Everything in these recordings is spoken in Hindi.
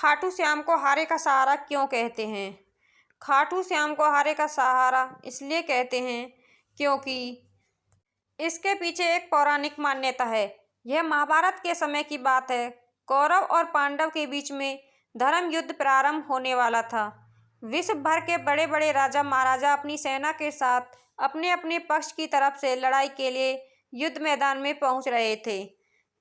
खाटू श्याम को हारे का सहारा क्यों कहते हैं? खाटू श्याम को हारे का सहारा इसलिए कहते हैं क्योंकि इसके पीछे एक पौराणिक मान्यता है। यह महाभारत के समय की बात है। कौरव और पांडव के बीच में धर्म युद्ध प्रारंभ होने वाला था। विश्व भर के बड़े बड़े राजा महाराजा अपनी सेना के साथ अपने अपने पक्ष की तरफ से लड़ाई के लिए युद्ध मैदान में पहुंच रहे थे।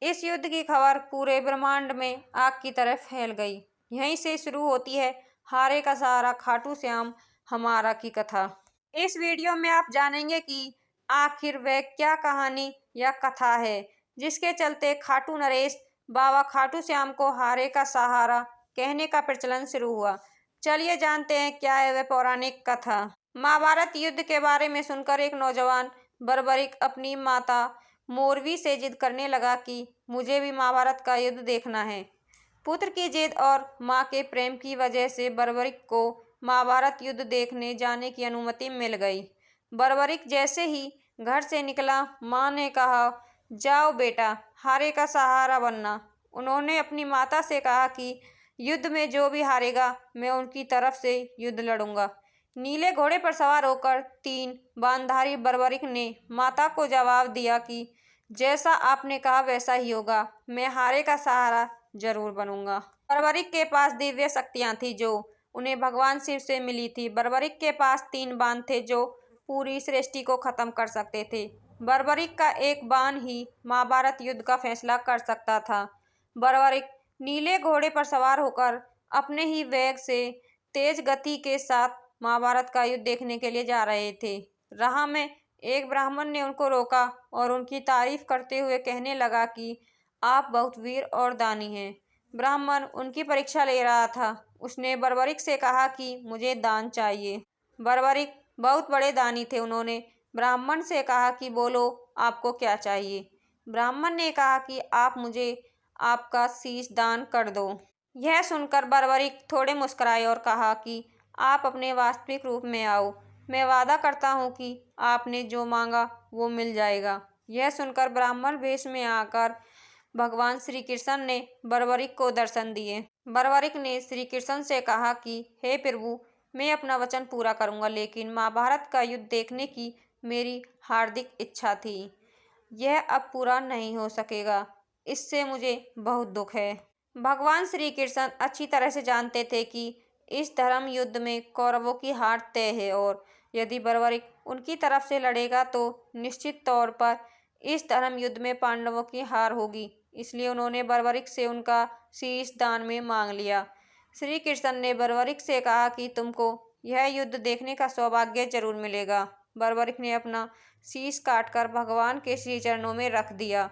इस युद्ध की खबर पूरे ब्रह्मांड में आग की तरह फैल गई। यहीं से शुरू होती है हारे का सहारा खाटू श्याम हमारा की कथा। इस वीडियो में आप जानेंगे कि आखिर वह क्या कहानी या कथा है जिसके चलते खाटू नरेश बाबा खाटू श्याम को हारे का सहारा कहने का प्रचलन शुरू हुआ। चलिए जानते हैं क्या है वह पौराणिक कथा। महाभारत युद्ध के बारे में सुनकर एक नौजवान बर्बरिक अपनी माता मोरवी से जिद करने लगा कि मुझे भी महाभारत का युद्ध देखना है। पुत्र की जिद और मां के प्रेम की वजह से बर्बरिक को महाभारत युद्ध देखने जाने की अनुमति मिल गई। बर्बरिक जैसे ही घर से निकला, मां ने कहा, जाओ बेटा, हारे का सहारा बनना। उन्होंने अपनी माता से कहा कि युद्ध में जो भी हारेगा मैं उनकी तरफ से युद्ध लड़ूंगा। नीले घोड़े पर सवार होकर 3 बाणधारी बर्बरिक ने माता को जवाब दिया कि जैसा आपने कहा वैसा ही होगा, मैं हारे का सहारा जरूर बनूंगा। बर्बरिक के पास दिव्य शक्तियां थी जो उन्हें भगवान शिव से मिली थी। बर्बरिक के पास 3 बाण थे जो पूरी सृष्टि को खत्म कर सकते थे। बर्बरिक का एक बाण ही महाभारत युद्ध का फैसला कर सकता था। बर्बरिक नीले घोड़े पर सवार होकर अपने ही वेग से तेज गति के साथ महाभारत का युद्ध देखने के लिए जा रहे थे। राह में एक ब्राह्मण ने उनको रोका और उनकी तारीफ करते हुए कहने लगा कि आप बहुत वीर और दानी हैं। ब्राह्मण उनकी परीक्षा ले रहा था। उसने बर्बरिक से कहा कि मुझे दान चाहिए। बर्बरिक बहुत बड़े दानी थे। उन्होंने ब्राह्मण से कहा कि बोलो, आपको क्या चाहिए। ब्राह्मण ने कहा कि आप मुझे आपका शीश दान कर दो। यह सुनकर बर्बरिक थोड़े मुस्कुराए और कहा कि आप अपने वास्तविक रूप में आओ, मैं वादा करता हूँ कि आपने जो मांगा वो मिल जाएगा। यह सुनकर ब्राह्मण वेश में आकर भगवान श्री कृष्ण ने बर्बरिक को दर्शन दिए। बर्बरिक ने श्री कृष्ण से कहा कि हे प्रभु, मैं अपना वचन पूरा करूंगा, लेकिन महाभारत का युद्ध देखने की मेरी हार्दिक इच्छा थी, यह अब पूरा नहीं हो सकेगा। इससे मुझे बहुत दुख है। भगवान श्री कृष्ण अच्छी तरह से जानते थे कि इस धर्म युद्ध में कौरवों की हार तय है और यदि बर्बरिक उनकी तरफ से लड़ेगा तो निश्चित तौर पर इस धर्म युद्ध में पांडवों की हार होगी। इसलिए उन्होंने बर्बरिक से उनका शीश दान में मांग लिया। श्री कृष्ण ने बर्बरिक से कहा कि तुमको यह युद्ध देखने का सौभाग्य जरूर मिलेगा। बर्बरिक ने अपना शीश काटकर भगवान के श्री चरणों में रख दिया।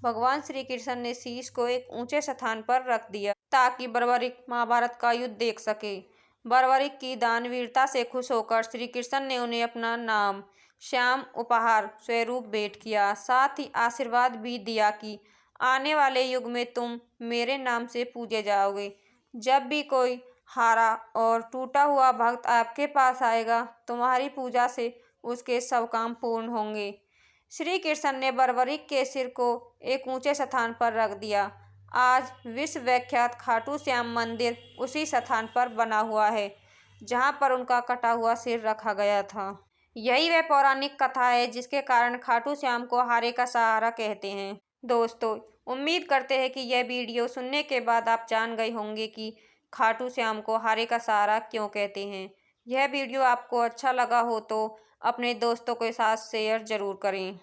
भगवान श्री कृष्ण ने शीश को एक ऊंचे स्थान पर रख दिया ताकि बर्बरिक महाभारत का युद्ध देख सके। बर्बरिक की दानवीरता से खुश होकर श्री कृष्ण ने उन्हें अपना नाम श्याम उपहार स्वरूप भेंट किया। साथ ही आशीर्वाद भी दिया कि आने वाले युग में तुम मेरे नाम से पूजे जाओगे। जब भी कोई हारा और टूटा हुआ भक्त आपके पास आएगा, तुम्हारी पूजा से उसके सब काम पूर्ण होंगे। श्री कृष्ण ने बर्बरिक के सिर को एक ऊंचे स्थान पर रख दिया। आज विश्व विख्यात खाटू श्याम मंदिर उसी स्थान पर बना हुआ है जहां पर उनका कटा हुआ सिर रखा गया था। यही वह पौराणिक कथा है जिसके कारण खाटू श्याम को हारे का सहारा कहते हैं। दोस्तों, उम्मीद करते हैं कि यह वीडियो सुनने के बाद आप जान गए होंगे कि खाटू श्याम को हारे का सहारा क्यों कहते हैं। यह वीडियो आपको अच्छा लगा हो तो अपने दोस्तों के साथ शेयर जरूर करें।